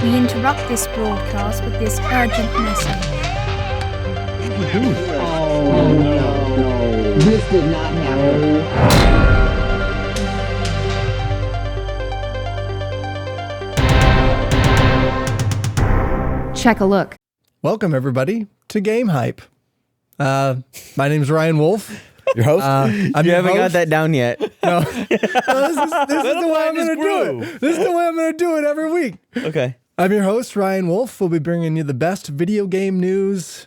We interrupt this broadcast with this urgent message. Oh no. This did not happen. Checkalook. Welcome, everybody, to Game Hype. My name's Ryan Wolf. Your host? I'm You your haven't got host. that down yet. No. This is the way I'm going to do it. This is the way I'm going to do it every week. Okay. I'm your host, Ryan Wolf. We'll be bringing you the best video game news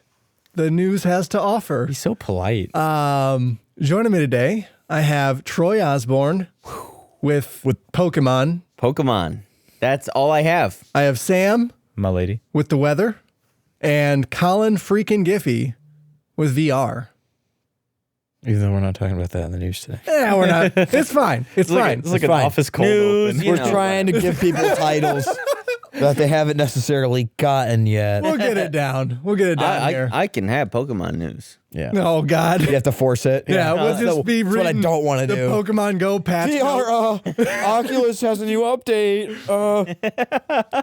the news has to offer. He's so polite. Joining me today, I have Troy Osborn with Pokemon. Pokemon. That's all I have. I have Sam My lady. with the weather, and Colin freaking Giffy with VR. Even though we're not talking about that in the news today. Yeah, we're not. It's fine. It's fine. It's like It's an fine. office cold News, open. We're trying to give people titles that they haven't necessarily gotten yet. We'll get it down. We'll get it down here. I can have Pokemon news. Yeah. Oh, God. You have to force it. Yeah, we'll just be that's what I reading don't want to the do. Pokemon Go patch. notes. Oculus has a new update.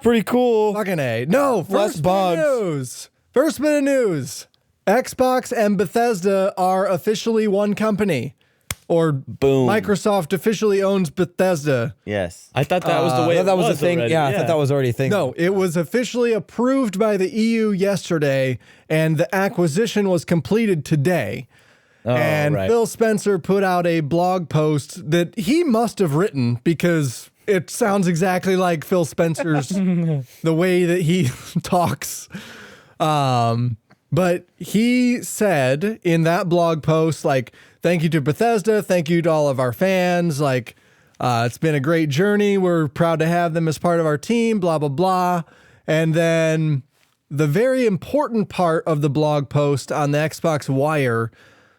Pretty cool. Fucking A. No, Less first bugs. bit of news. First bit of news. Xbox and Bethesda are officially one company. Or Boom. Microsoft officially owns Bethesda. Yes. I thought that was the way I thought that was the thing. already. Yeah, I thought that was already a thing. No, it was officially approved by the EU yesterday, and the acquisition was completed today. And right. Phil Spencer put out a blog post that he must have written because it sounds exactly like Phil Spencer's the way that he talks. But he said in that blog post, like, thank you to Bethesda, thank you to all of our fans, like, it's been a great journey. We're proud to have them as part of our team, blah, blah, blah. And then the very important part of the blog post on the Xbox Wire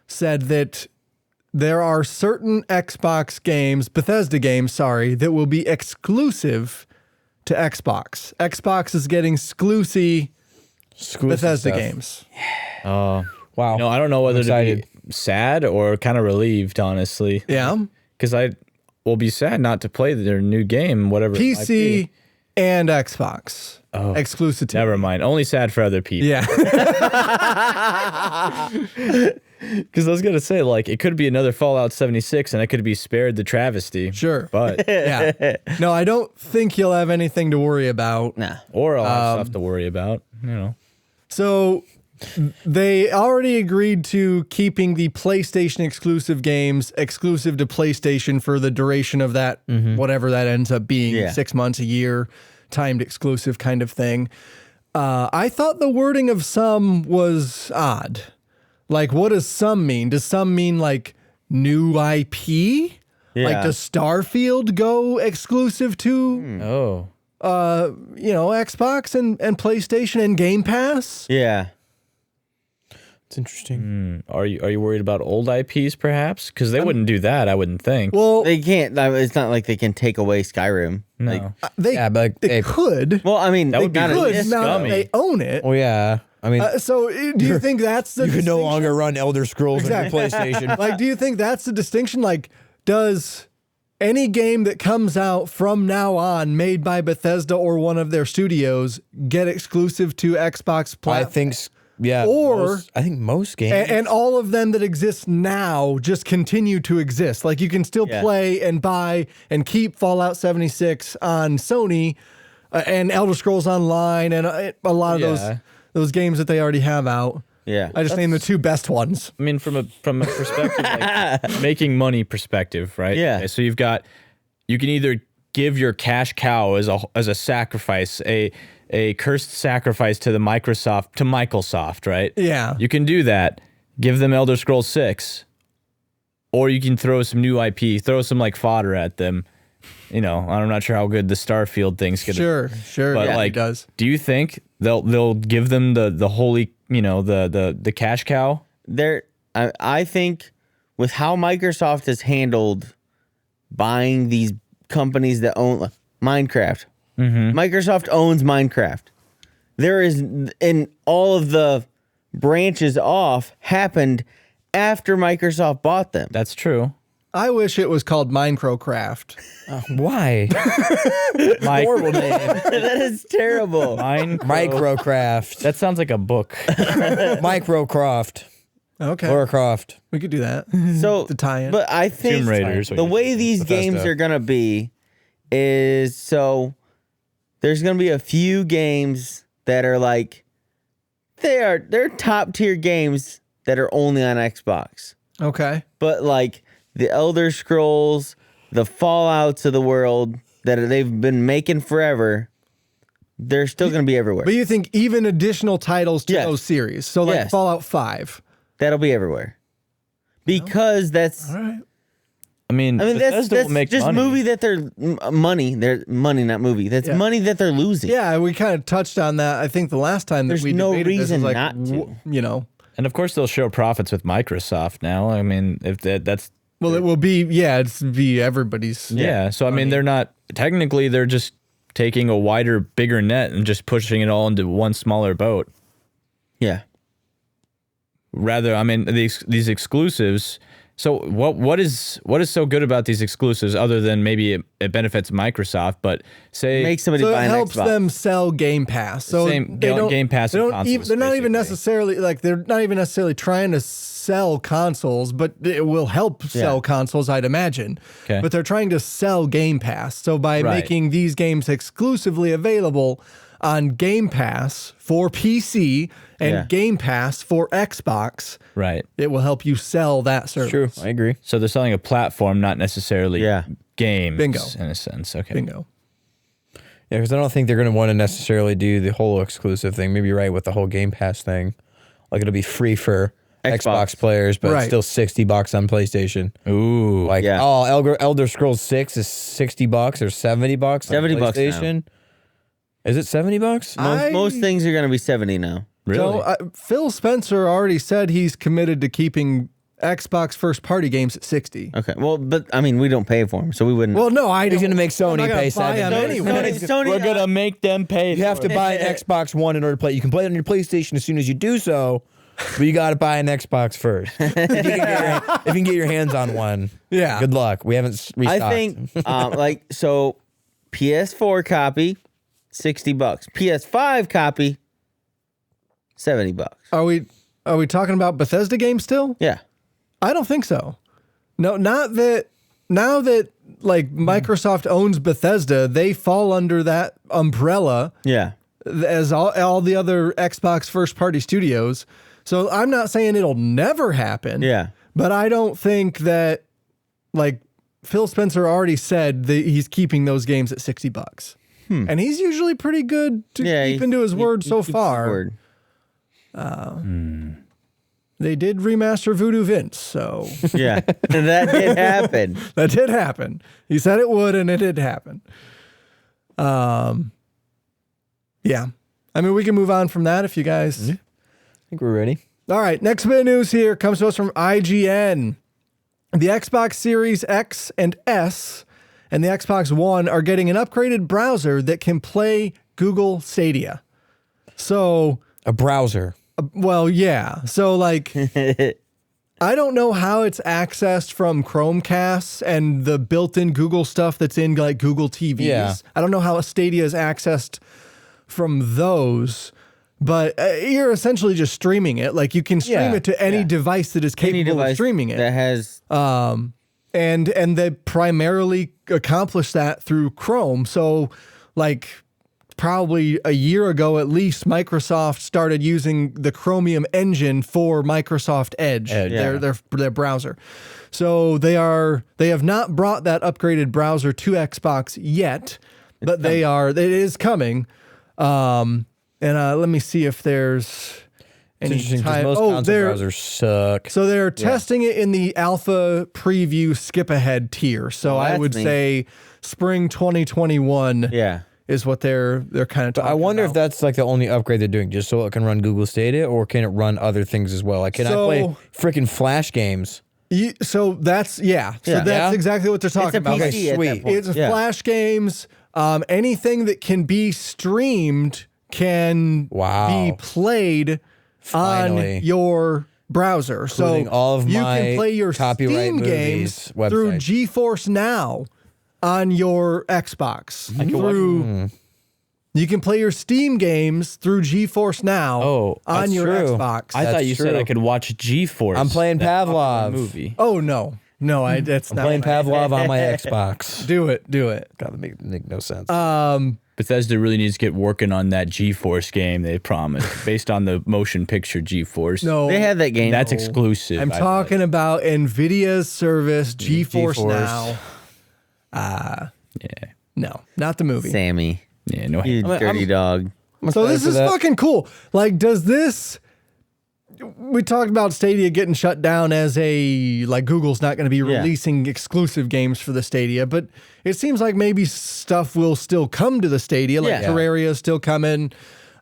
said that there are certain Xbox games, Bethesda games, sorry, that will be exclusive to Xbox. Xbox is getting exclusive Bethesda stuff. games. Wow. No, I don't know whether to excited. be sad or kind of relieved, honestly. Yeah. Because I will be sad not to play their new game, whatever it might PC be. and Xbox. Exclusive to Never mind. Only sad for other people. Yeah. Because I was going to say, like, it could be another Fallout 76 and I could be spared the travesty. Sure. But, Yeah. No, I don't think you'll have anything to worry about. Nah. or I'll have stuff to worry about, you know. So they already agreed to keeping the PlayStation exclusive games exclusive to PlayStation for the duration of that, whatever that ends up being, Yeah. 6 months, a year, timed exclusive kind of thing. I thought the wording of some was odd. Like, what does some mean? Does some mean like new IP? Yeah. Like, does Starfield go exclusive to, Oh. Xbox and PlayStation and Game Pass? Yeah. It's interesting. Are you worried about old IPs, perhaps? Because they wouldn't do that, I wouldn't think. Well, They can't. It's not like they can take away Skyrim. no. Like, they, Yeah, but they they- could. well, I mean, That they would be gotta good. miss- Now that scummy. they own it. Oh, yeah. I mean, So do you think that's the you can no distinction? longer run Elder Scrolls Exactly. on your PlayStation. Like, do you think that's the distinction? Like, does any game that comes out from now on made by Bethesda or one of their studios get exclusive to Xbox I platform? think, yeah. Or- I think most games. And all of them that exist now just continue to exist. Like, you can still Yeah. play and buy and keep Fallout 76 on Sony and Elder Scrolls Online and a lot of Yeah. those games that they already have out. Yeah. I just named the two best ones. I mean, from a perspective, like making money perspective, right? Yeah. Okay, so you can either give your cash cow as a sacrifice, a cursed sacrifice to Microsoft, right? Yeah. You can do that. Give them Elder Scrolls 6, or you can throw some new IP, throw some like fodder at them. You know, I'm not sure how good the Starfield thing's gonna. Sure. But Yeah, like, it does. do you think they'll give them the holy, the cash cow? I think with how Microsoft has handled buying these companies that own Minecraft, Microsoft owns Minecraft. There is, and all of the branches off happened after Microsoft bought them. That's true. I wish it was called Minecraft. Why? Horrible name. That is terrible. Microcraft. That sounds like a book. Microcroft. Okay, Laura Croft. we could do that. So, The tie-in. but I think Tomb Raider is what the you way think. these Bethesda. games are gonna be is so there's gonna be a few games that are like they're top tier games that are only on Xbox. Okay. But like the Elder Scrolls, the Fallouts of the world that they've been making forever, they're still going to be everywhere. But you think even additional titles to Yes. those series, so like Yes. Fallout 5. That'll be everywhere. Because that's All right. I mean, that's Bethesda will make just money. movie that they're money. They're money, not movie. That's Yeah. money that they're losing. Yeah, we kind of touched on that. I think the last time that There's we no debated this, reason was like, not to. you know, And of course, they'll show profits with Microsoft now. I mean, if that's well, it will be, yeah, it's be everybody's. yeah. So I mean, they're not technically. They're just taking a wider, bigger net and just pushing it all into one smaller boat. Yeah. Rather, I mean, these exclusives. So what is so good about these exclusives other than maybe it benefits Microsoft? But say Make somebody So buy it an helps Xbox. them sell Game Pass. So Same they don't, Game Pass they and don't even, consoles, they're not even basically. necessarily like they're not even necessarily trying to sell consoles, but it will help sell consoles, I'd imagine. Okay. But they're trying to sell Game Pass. So by Right. making these games exclusively available on Game Pass for PC and Yeah. Game Pass for Xbox, right. it will help you sell that service. True. I agree. So they're selling a platform, not necessarily games. Bingo. In a sense. Okay. Bingo. Yeah, because I don't think they're going to want to necessarily do the whole exclusive thing. Maybe you're right with the whole Game Pass thing. Like it'll be free for Xbox players, but Right. still $60 on PlayStation. Ooh. Like, Yeah. oh, Elder Scrolls 6 is $60 or $70 on $70 now. PlayStation. Is it $70? Most things are going to be 70 now. Really? So Phil Spencer already said he's committed to keeping Xbox first party games at 60. Okay. Well, but I mean, we don't pay for them, so we wouldn't. Well, no, I He's don't. going to make I'm Sony not gonna pay buy 'em $70. anyway. Sony, We're gonna make them pay. You have to buy an Xbox One in order to play. You can play it on your PlayStation as soon as you do so, but you got to buy an Xbox first. If you can get your hands on one, Yeah. good luck. We haven't restocked. I think like so PS4 copy $60. PS5 copy $70. Are we talking about Bethesda games still? Yeah. I don't think so. No, not that. Now that like Microsoft owns Bethesda, they fall under that umbrella Yeah. as all the other Xbox first party studios. So I'm not saying it'll never happen. Yeah. But I don't think that like Phil Spencer already said that he's keeping those games at $60. And he's usually pretty good to keep into his word so keeps his far. word. They did remaster Voodoo Vince, so Yeah. And that did happen. that did happen. He said it would, and it did happen. Yeah. I mean, we can move on from that if you guys. I think we're ready. All right. Next bit of news here comes to us from IGN. The Xbox Series X and S and the Xbox One are getting an upgraded browser that can play Google Stadia. So, A browser. well, yeah. So, like, I don't know how it's accessed from Chromecast and the built-in Google stuff that's in like Google TVs. Yeah. I don't know how Stadia is accessed from those, but you're essentially just streaming it. Like you can stream it to any device that is Any capable device of streaming it. that has And they primarily accomplish that through Chrome. So like probably a year ago at least, Microsoft started using the Chromium engine for Microsoft Edge, their browser. So they have not brought that upgraded browser to Xbox yet, but it is coming. And let me see if there's It's any interesting because time. most console browsers suck. So they're testing it in the alpha preview skip ahead tier. So I that's would neat. say spring 2021 is what they're kind of talking I wonder if about. that's like the only upgrade they're doing, just so it can run Google Stadia, or can it run other things as well? Like, can I play freaking Flash games? So that's exactly what they're talking about. PC Okay, at that sweet. point. It's Flash games. Anything that can be streamed can be played Finally. on your browser. So Including all of you my can play your copyright Steam movies games website. through GeForce Now on your Xbox. You can play your Steam games through GeForce Now Oh, on that's your true. Xbox. I thought That's you said true. I could watch G-Force. I'm playing that popular Pavlov. movie. Oh no, that's I'm not playing what I- Pavlov on my Xbox. Do it. God, that make no sense. Bethesda really needs to get working on that G-Force game they promised, based on the motion picture G-Force. No, They had that game. That's exclusive. I'm I talking about Nvidia's service, GeForce GeForce. Now. Yeah. No, not the movie. Sammy. Yeah, no. You dirty dog. So this is fucking cool. Like, does this? We talked about Stadia getting shut down as Google's not going to be releasing exclusive games for the Stadia, but it seems like maybe stuff will still come to the Stadia. Like Yeah. Terraria is still coming.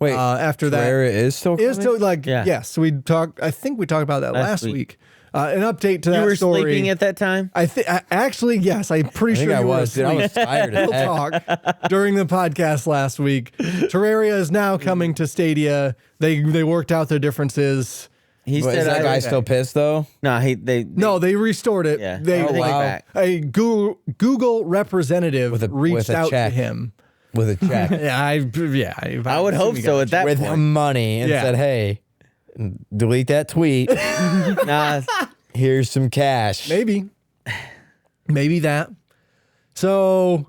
Wait, after that, Terraria is still coming? is still like Yeah. yes. I think we talked about that last Last week. An update to You that were story. sleeping at that time? I think actually yes. I'm pretty I think sure I you was. were Dude, I was asleep. tired as We'll heck. talk during the podcast last week. Terraria is now coming to Stadia. They worked out their differences. He Wait, is said, that guy I, still pissed though? no, No, they restored it. Yeah. They Oh, wow. like, a Google representative With a reached out check. to him. With a check. I would hope so at that With point. money and Yeah. said, hey, delete that tweet. Nah, Here's some cash. Maybe that. So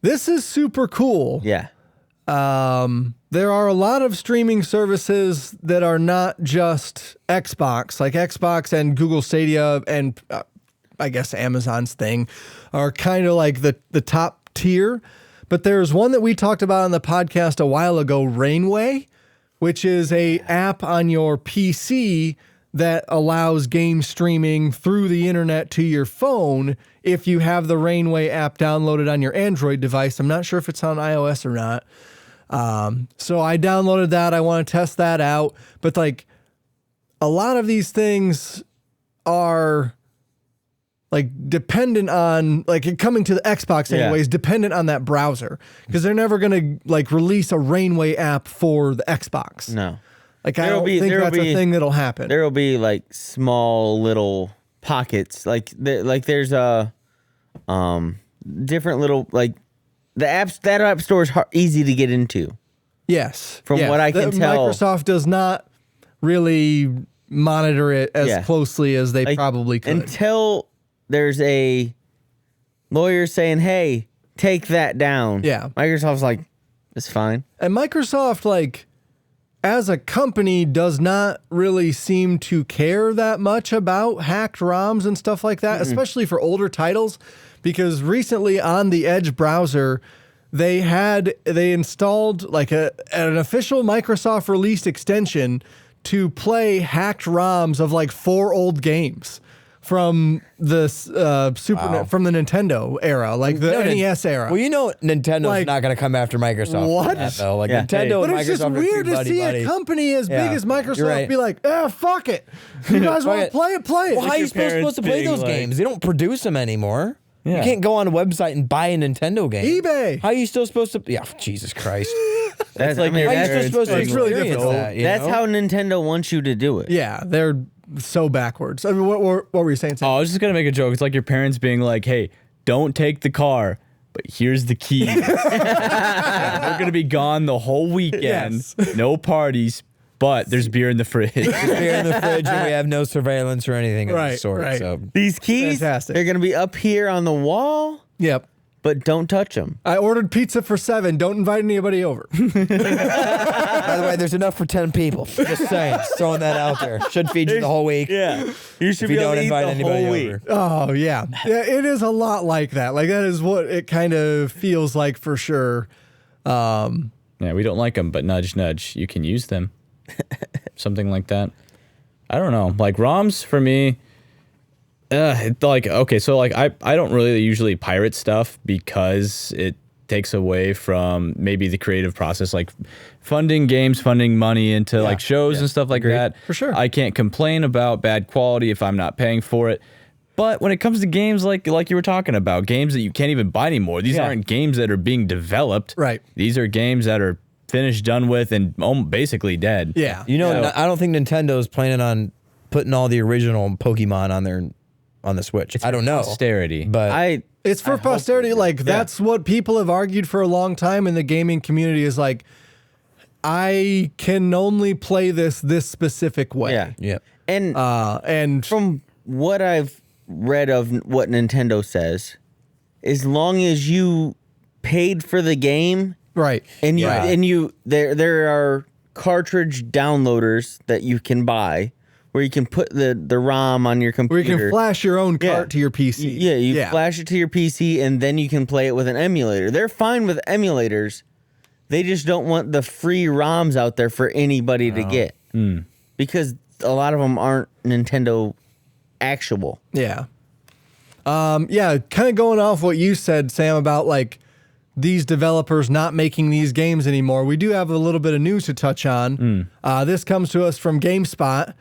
this is super cool. yeah. There are a lot of streaming services that are not just Xbox, like Xbox and Google Stadia and I guess Amazon's thing are kind of like the top tier. But there's one that we talked about on the podcast a while ago, Rainway, which is a app on your PC that allows game streaming through the internet to your phone if you have the Rainway app downloaded on your Android device. I'm not sure if it's on iOS or not. So I downloaded that. I want to test that out. But like a lot of these things are like dependent on like coming to the Xbox anyways, dependent on that browser because they're never going to like release a Rainway app for the Xbox. No. Like I don't think that's a thing that'll happen. There will be like small little pockets. Like there's a different little like the apps that app store is easy to get into. Yes. From what I can tell. Microsoft does not really monitor it as Yeah. closely as they Like, probably could. Until there's a lawyer saying, "Hey, take that down." Yeah. Microsoft's like, "It's fine." And Microsoft, like, as a company, does not really seem to care that much about hacked ROMs and stuff like that, especially for older titles. Because recently on the Edge browser, they installed like an official Microsoft released extension to play hacked ROMs of like 4 old games from the from the Nintendo era, like the NES era. Well, you know Nintendo's Like, not going to come after Microsoft. what? For that, though. Like Yeah. Nintendo But and it's Microsoft just are weird two to see buddy-buddy. a company as Yeah. big as You're Microsoft right. be like, fuck it. You guys Fuck want to it. play it, play it. Well, how are you your supposed parents to play being those like- games? They don't produce them anymore. Yeah. You can't go on a website and buy a Nintendo game. eBay. How are you still supposed to? Yeah, Jesus Christ. That's like I mean, your How are you that's, still supposed to it's really experience difficult. that? You that's know? how Nintendo wants you to do it. Yeah, they're so backwards. I mean, what were you saying? Sam? Oh, I was just gonna make a joke. It's like your parents being like, "Hey, don't take the car, but here's the key. Yeah, we're gonna be gone the whole weekend. Yes. No parties, but there's beer in the fridge." beer in the fridge and we have no surveillance or anything of the Right, sort. right. So These keys, Fantastic. they're gonna be up here on the wall, Yep. but don't touch them. I ordered pizza for 7. Don't invite anybody over. by the way, there's enough for 10 people. Just saying, just throwing that out there. Should feed you the whole week. Yeah, you should If be you able don't to eat invite the anybody whole week. over. Oh, yeah. Yeah, it is a lot like that. Like, that is what it kind of feels like for sure. Yeah, we don't like them, but nudge, nudge. You can use them. Something like that. I don't know. Like ROMs for me, like, okay, so like I don't really usually pirate stuff because it takes away from maybe the creative process, like funding games, funding money into like shows and stuff like that. For sure. I can't complain about bad quality if I'm not paying for it. But when it comes to games like you were talking about, games that you can't even buy anymore, these aren't games that are being developed. Right. These are games that are finished, done with, and basically dead. Yeah. You know, I don't think Nintendo's planning on putting all the original Pokemon on the Switch. I don't know. Posterity. But It's for posterity. Like, that's what people have argued for a long time in the gaming community is like, I can only play this specific way. Yeah. yeah. And from what I've read of what Nintendo says, as long as you paid for the game, Right. and there are cartridge downloaders that you can buy where you can put the ROM on your computer. Where you can flash your own cart to your PC. Yeah, you flash it to your PC and then you can play it with an emulator. They're fine with emulators. They just don't want the free ROMs out there for anybody to get. Because a lot of them aren't Nintendo actual. Yeah. Kind of going off what you said, Sam, about like these developers not making these games anymore. We do have a little bit of news to touch on. This comes to us from GameSpot.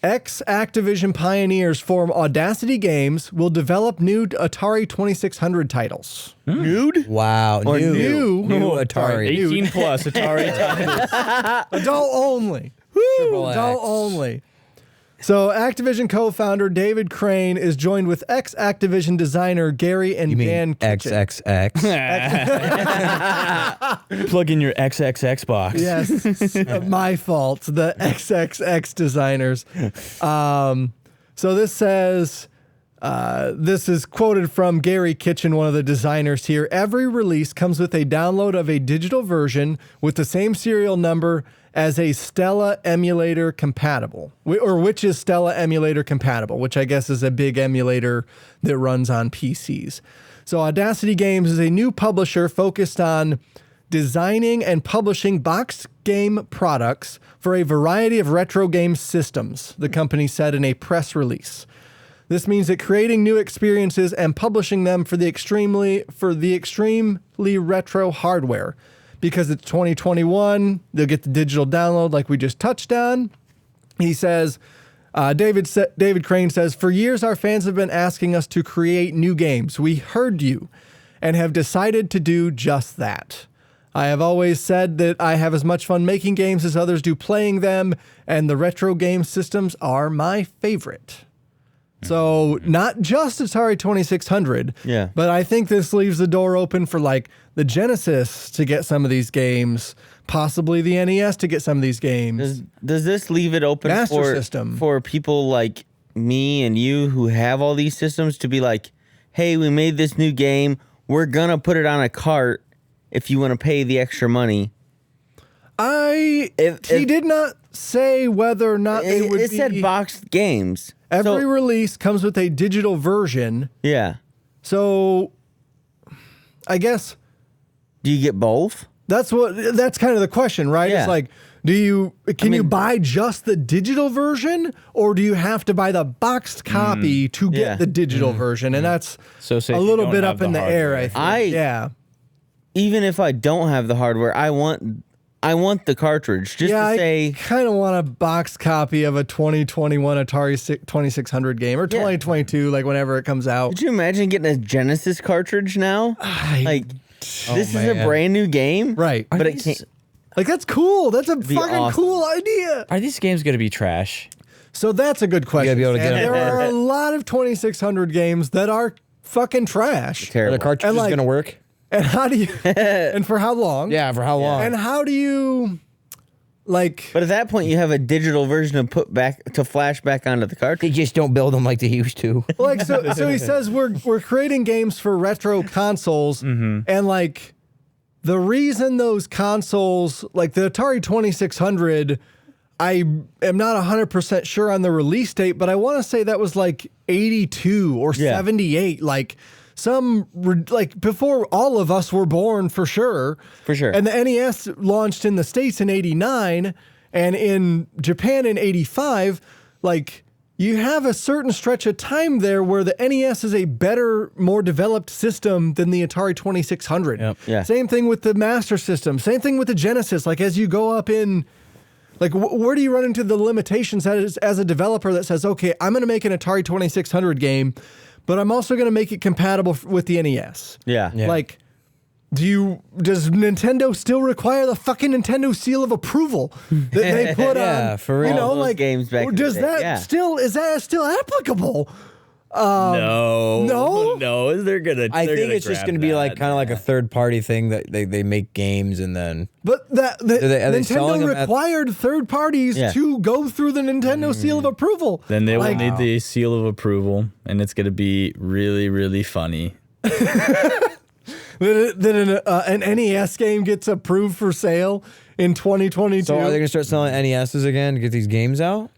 Ex-Activision pioneers form Audacity Games will develop new Atari 2600 titles. Nude? Wow. Or New Atari. 18 plus Atari titles. Adult only. Triple X. Adult only. So Activision co-founder David Crane is joined with ex-Activision designer Gary and You Dan mean Kitchen. XXX? Plug in your XXX box. Yes, my fault. The XXX designers. So this says, this is quoted from Gary Kitchen, one of the designers here. Every release comes with a download of a digital version with the same serial number as a Stella emulator compatible, or which is Stella emulator compatible, which I guess is a big emulator that runs on PCs. So Audacity Games is a new publisher focused on designing and publishing boxed game products for a variety of retro game systems, the company said in a press release. This means that creating new experiences and publishing them for the extremely retro hardware. Because it's 2021, they'll get the digital download like we just touched on. He says, David Crane says, for years our fans have been asking us to create new games. We heard you and have decided to do just that. I have always said that I have as much fun making games as others do playing them, and the retro game systems are my favorite. So not just Atari 2600, but I think this leaves the door open for like the Genesis to get some of these games, possibly the NES to get some of these games. Does this leave it open Master System. For people like me and you who have all these systems to be like, hey, we made this new game. We're going to put it on a cart if you want to pay the extra money. He did not say whether or not they would It be. said boxed games. Every release comes with a digital version. Yeah. So I guess Do you get both? that's kind of the question, right? Yeah. It's like, can you buy just the digital version, or do you have to buy the boxed copy to get the digital version? And that's So say a if you little don't bit have up the in the air, I hardware. think. Even if I don't have the hardware, I want the cartridge just to say. I kind of want a boxed copy of a 2021 Atari 2600 game, or 2022, like whenever it comes out. Could you imagine getting a Genesis cartridge now? This is a man. brand new game, Right. But it can't. Like, that's cool. That's a fucking awesome. cool idea. Are these games going to be trash? So that's a good question. be able to get Sam. it. There are a lot of 2600 games that are fucking trash. Are Terrible. the cartridges And, like, going to work? And how do you, and for how long? Yeah, for how long? And how do you, like, But at that point, you have a digital version to flash back onto the They cartridge. just don't build them like they used to. so he says we're creating games for retro consoles, and like the reason those consoles, like the Atari 2600, I am not 100% sure on the release date, but I want to say that was like 82 or 78, like before all of us were born, for sure. For sure. And the NES launched in the States in 89 and in Japan in 85. Like, you have a certain stretch of time there where the NES is a better, more developed system than the Atari 2600. Yep. Yeah. Same thing with the Master System. Same thing with the Genesis. Like, as you go up in, like, where do you run into the limitations as a developer that says, okay, I'm going to make an Atari 2600 game, but I'm also going to make it compatible with the NES. Yeah. Like, does Nintendo still require the fucking Nintendo seal of approval that they put on? For real. You know, All those like games back in the does day, that yeah. is that still applicable? No. They're gonna. I they're think gonna it's just grab going to be like that. kind of like a third party thing that they make games and then. But are they selling Nintendo them at- required third parties Yeah. to go through the Nintendo seal of approval. Then they will Like, need the seal of approval, and it's gonna be really, really funny. Then an NES game gets approved for sale in 2022. So are they going to start selling NESs again to get these games out?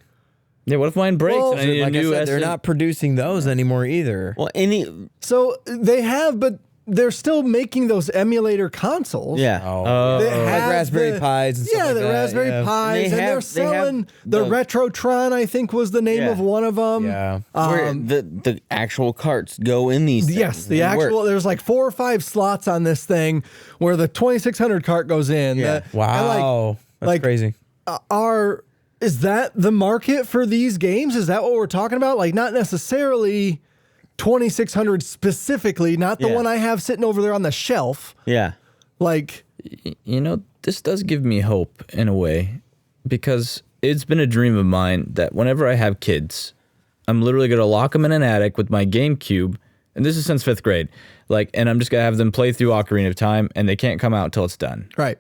Yeah. What if mine breaks Well, and I need Like a new? I said, they're not producing those anymore either. Well, So they have, but they're still making those emulator consoles. yeah. They like have Raspberry Pis and stuff yeah, like the that, Raspberry yeah. Pis, They and they're have- they have selling the the- Retrotron. I think was the name Yeah. of one of them. Yeah. Where the actual carts go in these things. Yes, the and work. actual. There's like 4 or 5 slots on this thing where the 2600 cart goes in. Yeah. Wow. That's like- crazy. Is that the market for these games? Is that what we're talking about? Like, not necessarily 2600 specifically, not the Yeah. one I have sitting over there on the shelf. Yeah. Like, You know, this does give me hope in a way, because it's been a dream of mine that whenever I have kids, I'm literally gonna lock them in an attic with my GameCube, and this is since 5th grade. Like, and I'm just gonna have them play through Ocarina of Time, and they can't come out until it's done. right.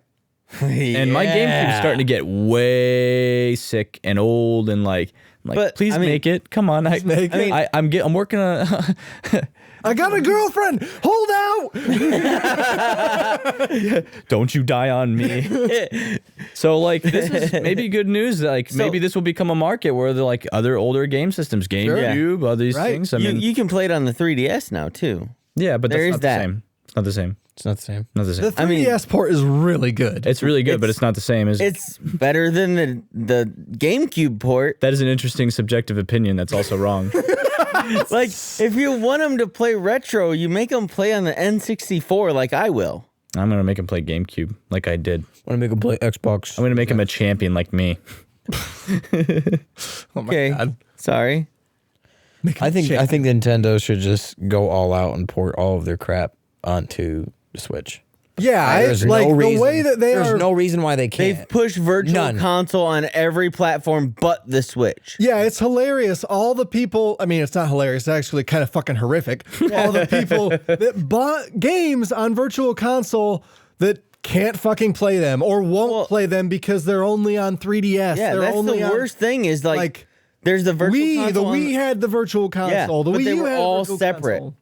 And my GameCube's starting to get way sick and old, and like, But, please I mean- make it. Come on, make it. I'm working on. I got a girlfriend. Hold out. Don't you die on me. So like, this is maybe good news. Like, maybe this will become a market where the like other older game systems, GameCube, all these Right. things. I mean, You can play it on the 3DS now too. yeah, but there that's is not that. the same. It's not the same. It's not the same. Not the same. The 3DS port is really good. It's really good, but it's not the same. Is it? It's better than the GameCube port. That is an interesting subjective opinion. That's also wrong. Like, if you want them to play retro, you make them play on the N64 like I will. I'm gonna make him play GameCube like I did. Want to make them play Xbox? I'm gonna make him a champion like me. Oh my Okay. God. Sorry. I think Nintendo should just go all out and port all of their crap onto the Switch. Yeah, There's like no the reason, way that there's no reason why they They've can't. pushed Virtual None. Console on every platform but the Switch. Yeah, it's hilarious. All the people, I mean, it's not hilarious, it's actually kind of fucking horrific. All the people that bought games on Virtual Console that can't fucking play them or won't play them because they're only on 3DS. Yeah, they're that's only the on, worst thing is like there's the Virtual Wii, the Console. on- Wii had the Virtual Console. The but Wii they U were had a all Virtual separate. Console.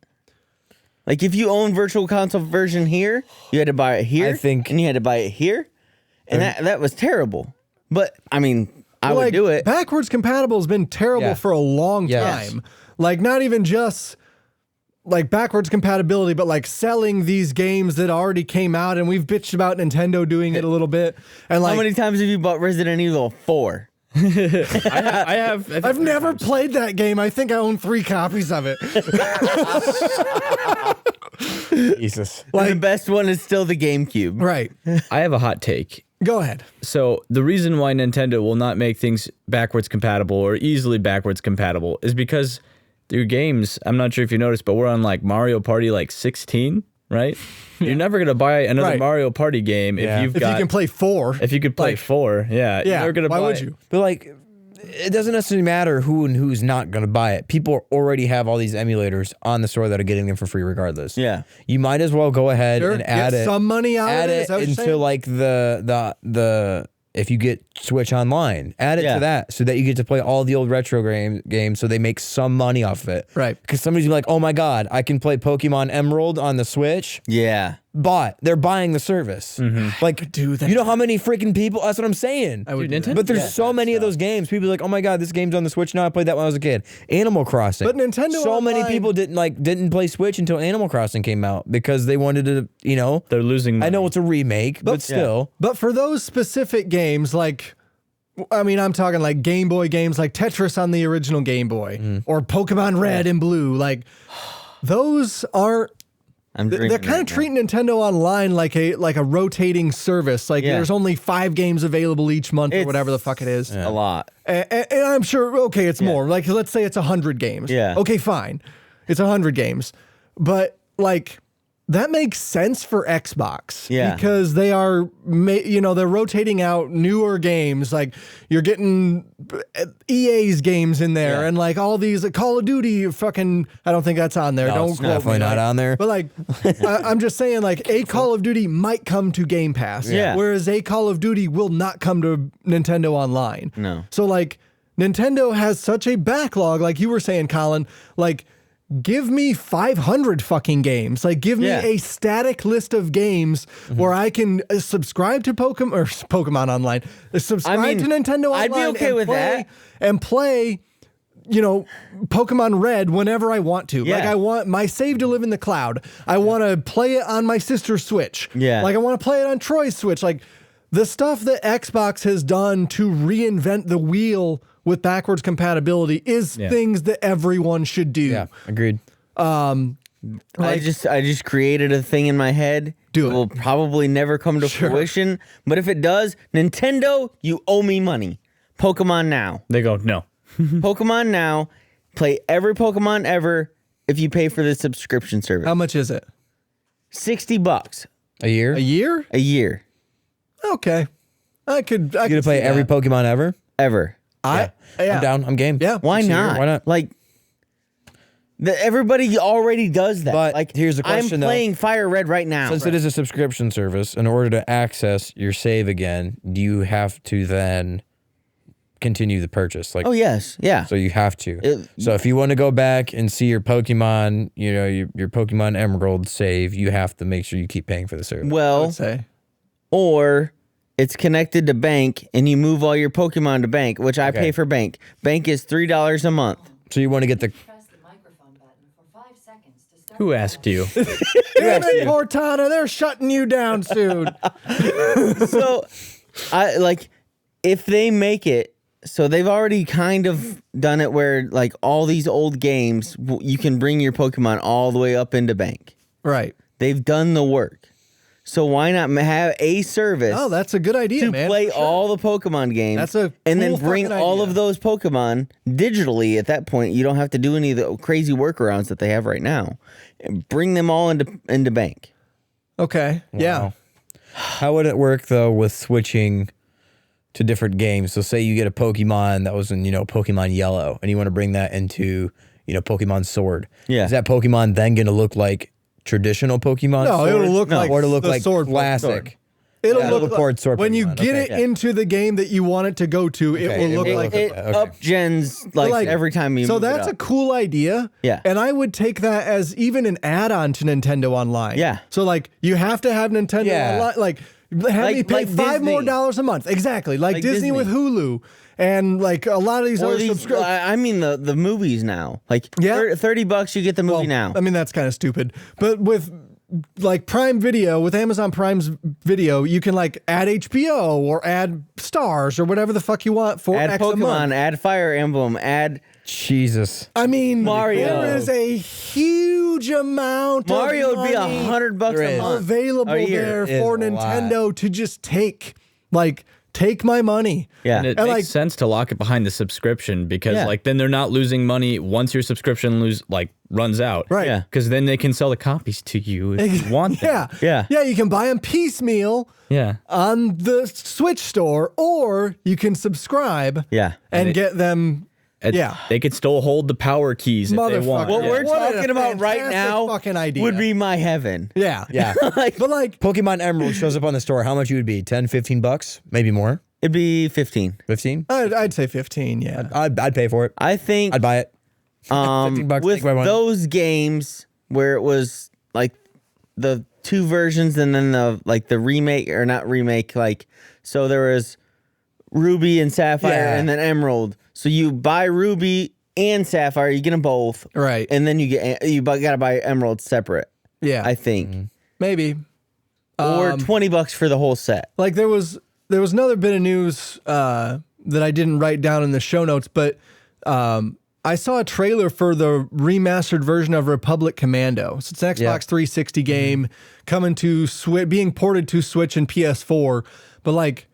Like, if you own Virtual Console version here, you had to buy it here. I think- and you had to buy it here. And that was terrible. But, I mean, I would Like, do it. Backwards compatible has been terrible Yeah. for a long Yes. time. Like, not even just like backwards compatibility, but like selling these games that already came out. And we've bitched about Nintendo doing it a little bit. And like, How many times have you bought Resident Evil 4? I've never played that game. I think I own 3 copies of it. Jesus. Like, the best one is still the GameCube. Right. I have a hot take. Go ahead. So the reason why Nintendo will not make things backwards compatible or easily backwards compatible is because their games, I'm not sure if you noticed, but we're on like Mario Party like 16, right? You're never gonna buy another Right. Mario Party game Yeah. if you've If got you can play 4. if you could play like- 4. Yeah. You're yeah. never gonna Why buy would you? But like, it doesn't necessarily matter who and who's not going to buy it. People already have all these emulators on the store that are getting them for free regardless. Yeah. You might as well go ahead Sure, and add get it. some money out add of it. it Is that what you're into saying? like the if you get Switch Online, add it Yeah. to that so that you get to play all the old retro games so they make some money off of it. Right. Because somebody's like, oh my God, I can play Pokemon Emerald on the Switch. Yeah. They're buying the service. Like, do that. you know how many freaking people? That's what I'm saying. I would do that. But there's so many of those games. People are like, oh my God, this game's on the Switch now. I played that when I was a kid. Animal Crossing. But Nintendo So many Online- people didn't play Switch until Animal Crossing came out because they wanted to, They're losing money. I know it's a remake, but still. But for those specific games, like, I mean, I'm talking like Game Boy games, like Tetris on the original Game Boy or Pokemon Red and Blue. Like, those aren't. I'm They're drinking kind right of treating Nintendo Online like a rotating service. Like, Yeah. there's only 5 games available each month or It's- whatever the fuck it is. now. A lot. And I'm sure, okay, it's more. Like, let's say it's 100 games. Yeah. Okay, fine. It's 100 games. But, like, that makes sense for Xbox. Yeah. Because they are, they're rotating out newer games. Like you're getting EA's games in there Yeah. and like all these Call of Duty fucking, I don't think that's on there. No, Don't it's quote me, definitely not like- on there. But like, I'm just saying like a Call of Duty might come to Game Pass. Yeah. Whereas a Call of Duty will not come to Nintendo Online. No. So like Nintendo has such a backlog, like you were saying, Colin, like give me 500 fucking games. Like give me Yeah. a static list of games where I can subscribe to Pokemon Online, subscribe to Nintendo Online. I'd be okay with that. And play, Pokemon Red whenever I want to. Yeah. Like I want my save to live in the cloud. I want to play it on my sister's Switch. Yeah. Like I want to play it on Troy's Switch. Like the stuff that Xbox has done to reinvent the wheel with backwards compatibility is things that everyone should do. Yeah, agreed. I just created a thing in my head. Do it. Will probably never come to fruition, but if it does, Nintendo, you owe me money. Pokemon Now. They go, no. Pokemon Now. Play every Pokemon ever if you pay for the subscription service. How much is it? $60 A year? A year? a year. Okay. I could You gonna play see every that. Pokemon ever? Ever. Yeah. I'm down. I'm game. Yeah. Why It's a year. not? Why not? Like, everybody already does that. But like, here's the question, I'm though. playing Fire Red right now. Since it is a subscription service, in order to access your save again, do you have to then continue the purchase? Like, Oh, yes. Yeah. so you have to. So if you want to go back and see your Pokemon, your Pokemon Emerald save, you have to make sure you keep paying for the service. I Well, would say. or it's connected to bank and you move all your Pokemon to bank, which I pay for bank. Bank is $3 a month. So you want to get the Press the microphone button for 5 seconds to start. Who asked you? Damn it, Cortana, they're shutting you down soon. So I like if they make it so they've already kind of done it where like all these old games you can bring your Pokemon all the way up into bank. Right. They've done the work. So why not have a service Oh, that's a good idea, to man. play Sure. all the Pokemon games That's a and then cool bring fucking all idea. of those Pokemon digitally at that point. You don't have to do any of the crazy workarounds that they have right now. And bring them all into bank. Okay. Yeah. Wow. How would it work though with switching to different games? So say you get a Pokemon that was in, Pokemon Yellow and you want to bring that into, Pokemon Sword. Yeah. Is that Pokemon then going to look like traditional Pokemon No, Sword? it'll look like or to look the like sword classic. It'll Yeah, look it'll port sword when you Pokemon. get Okay. it into the game that you want it to go to, it Okay, will it look will like look It okay. up gens like every time you So move it that's a up. cool idea. Yeah. And I would take that as even an add-on to Nintendo Online. Yeah. So like you have to have Nintendo Yeah. Online. Like have me pay like $5 more Disney. a month. Exactly. Like, Like Disney with Disney. Hulu. And like a lot of these Or other these, subscriptions. I mean the movies now. Like Yeah. $30 you get the movie now. I mean, that's kind of stupid. But with like Prime Video, with Amazon Prime's video, you can like add HBO or add Stars or whatever the fuck you want for Add X a month. Pokemon, add Fire Emblem, add Jesus. I mean, Mario. there is a huge amount Mario of would be money $100 There a is. month. available a year. there It for is a lot. Nintendo to just take my money. Yeah. And it And, makes like- sense to lock it behind the subscription because Yeah. then they're not losing money once your subscription runs out. Right. Yeah. Because then they can sell the copies to you if you want them. Yeah. Yeah. Yeah, you can buy them piecemeal Yeah. on the Switch store, or you can subscribe Yeah. and it- get them. And Yeah. They could still hold the power keys if they want. Motherfucker. What Yeah. we're What a talking about right fantastic now fucking idea. would be my heaven. Yeah. Yeah. But like, Pokemon Emerald shows up on the store. How much you would be? 10, 15 bucks? Maybe more? It'd be 15. 15? I'd say 15, yeah. I'd pay for it. I think I'd buy it. 15 bucks, with take my money. those games where it was like the two versions and then the remake or not remake, so there was Ruby and Sapphire Yeah. and then Emerald. So you buy Ruby and Sapphire, you get them both. Right. And then gotta buy Emerald separate, Yeah. I think. Maybe. Or $20 for the whole set. Like there was another bit of news that I didn't write down in the show notes, but I saw a trailer for the remastered version of Republic Commando. So it's an Xbox Yeah. 360 game coming to being ported to Switch and PS4, but like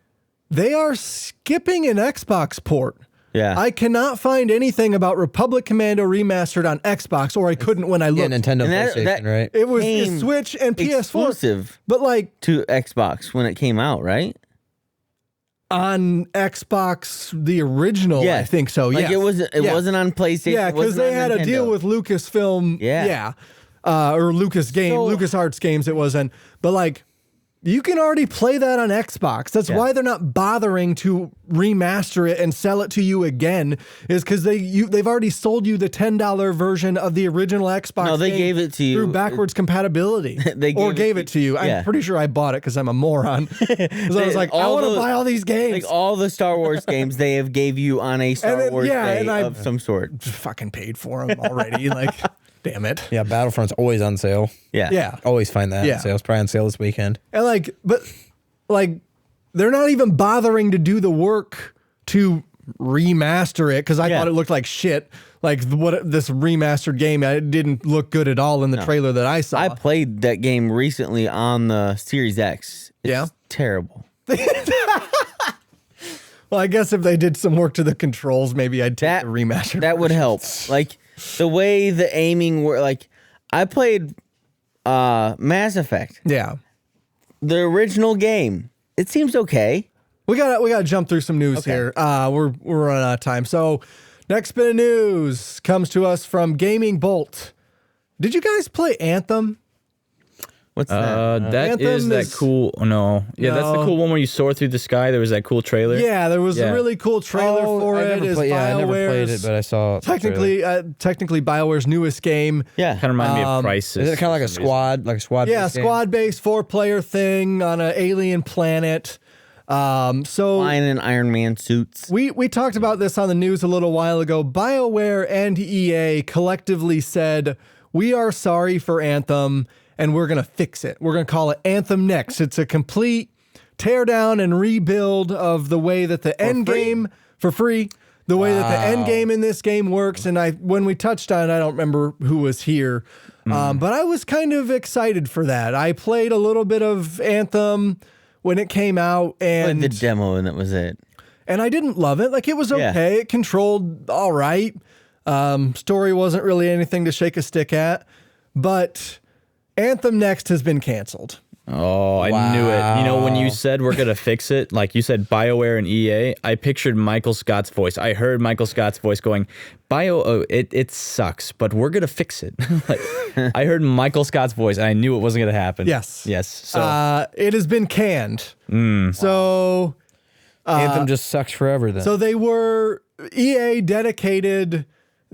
they are skipping an Xbox port. Yeah. I cannot find anything about Republic Commando remastered on Xbox, or I couldn't when I Yeah, looked. Nintendo, And that- PlayStation, that- right? It was came Switch and PS4, exclusive but like to Xbox when it came out, right? on Xbox, the original, Yeah. I think so. Like yes. it wasn't on PlayStation. Yeah, it because wasn't they on had a deal Nintendo. with Lucasfilm. Yeah. Or LucasArts games it was in. But like, you can already play that on Xbox. That's why they're not bothering to remaster it and sell it to you again. Is because they've already sold you the $10 version of the original Xbox. No, they game gave it to you through backwards compatibility. They gave it to you. yeah. I'm pretty sure I bought it because I'm a moron. Because I was like, I want to buy all these games. Like all the Star Wars games they have gave you on a Star Wars day of some sort. fucking paid for them already. Like, damn it. Yeah, Battlefront's always on sale. Yeah. Yeah. Always find that Yeah. on sale. It's probably on sale this weekend. And they're not even bothering to do the work to remaster it because I thought it looked like shit. Like this remastered game, it didn't look good at all in the trailer that I saw. I played that game recently on the Series X. It's terrible. Well, I guess if they did some work to the controls, maybe I'd take That the remastered. That would help. Like the way the aiming were. Like I played Mass Effect, Yeah. the original game. It seems okay. We gotta jump through some news here. We're running out of time. So next bit of news comes to us from Gaming Bolt. Did you guys play Anthem? What's that? That Anthem is that is- cool. No, yeah, that's the No. cool one where you soar through the sky. There was that cool trailer. Yeah, there was a Yeah. really cool trailer for I it. never It's played, I never played it, BioWare's- but I saw the trailer. technically BioWare's newest game. Yeah. kind of reminded me of Crisis. Is it kind of like a for some reason. squad? Yeah, game? squad-based 4-player thing on an alien planet. So Flying in Iron Man suits. we talked about this on the news a little while ago. BioWare and EA collectively said, "We are sorry for Anthem and we're going to fix it. We're going to call it Anthem Next." It's a complete teardown and rebuild of the way that the end game for free, the way that the end game in this game works. And when we touched on it, I don't remember who was here, but I was kind of excited for that. I played a little bit of Anthem when it came out, and Played the demo and that was it. I didn't love it. Like, it was Yeah. okay. It controlled all right. Story wasn't really anything to shake a stick at, but Anthem Next has been canceled. Oh, I knew it. You know, when you said we're going to fix it, like you said BioWare and EA, I pictured Michael Scott's voice. I heard Michael Scott's voice going, it sucks, but we're going to fix it. Like, I heard Michael Scott's voice, and I knew it wasn't going to happen. Yes. Yes. So It has been canned. So Anthem just sucks forever then. So they were EA dedicated.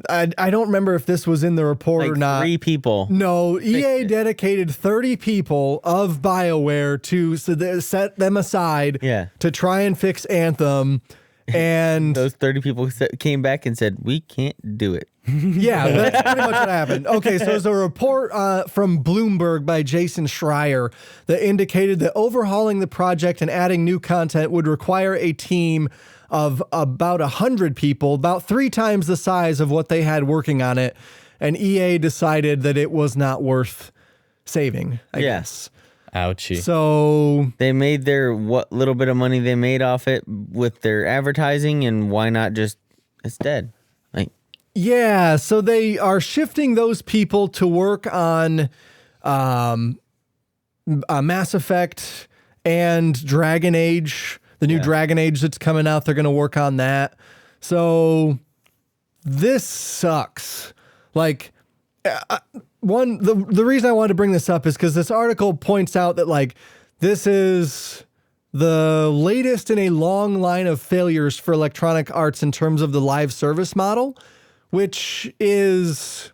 I don't remember if this was in the report Like or not. 3 people. No, EA dedicated 30 people of BioWare to set them aside to try and fix Anthem. And Those 30 people came back and said, "We can't do it." yeah, that's pretty much what happened. Okay, so there's a report from Bloomberg by Jason Schreier that indicated that overhauling the project and adding new content would require a team of about 100 people, about 3 times the size of what they had working on it. And EA decided that it was not worth saving, I guess. ouchie. So They made their what little bit of money they made off it with their advertising, and why not just it's dead? Like, yeah, so they are shifting those people to work on Mass Effect and Dragon Age, the new Dragon Age that's coming out. They're going to work on that. So this sucks. Like, the reason I wanted to bring this up is because this article points out that, like, this is the latest in a long line of failures for Electronic Arts in terms of the live service model, which is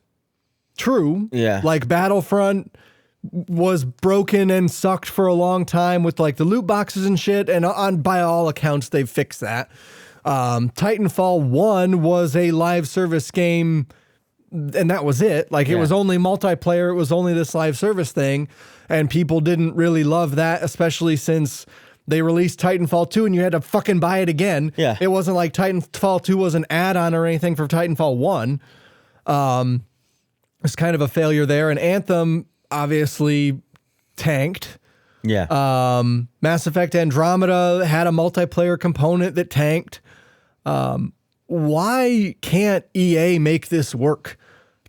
true. Yeah. Like, Battlefront was broken and sucked for a long time with, like, the loot boxes and shit, and by all accounts they've fixed that. Titanfall 1 was a live service game, and that was it. Like, it was only multiplayer, it was only this live service thing, and people didn't really love that, especially since they released Titanfall 2 and you had to fucking buy it again. Yeah. It wasn't like Titanfall 2 was an add-on or anything for Titanfall 1. It's kind of a failure there, and Anthem obviously tanked. yeah. Mass Effect Andromeda had a multiplayer component that tanked. why can't EA make this work?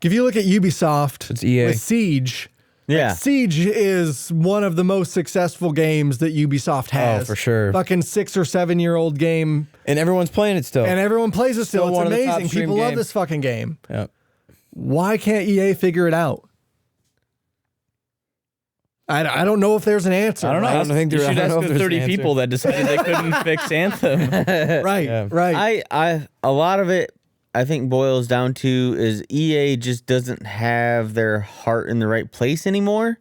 If you look at Ubisoft It's EA. with Siege, Yeah. Siege is one of the most successful games that Ubisoft has. Oh, for sure. Fucking 6 or 7 year old game, And everyone's playing it still. and everyone plays it still. Still one It's of the top amazing. stream People love games. this fucking game. Yeah. Why can't EA figure it out? I don't know if there's an answer. I don't know. I don't think you there- I should don't ask know if the there's an 30 answer. people that decided they couldn't fix Anthem. Right, Yeah. right. A lot of it I think boils down to is EA just doesn't have their heart in the right place anymore.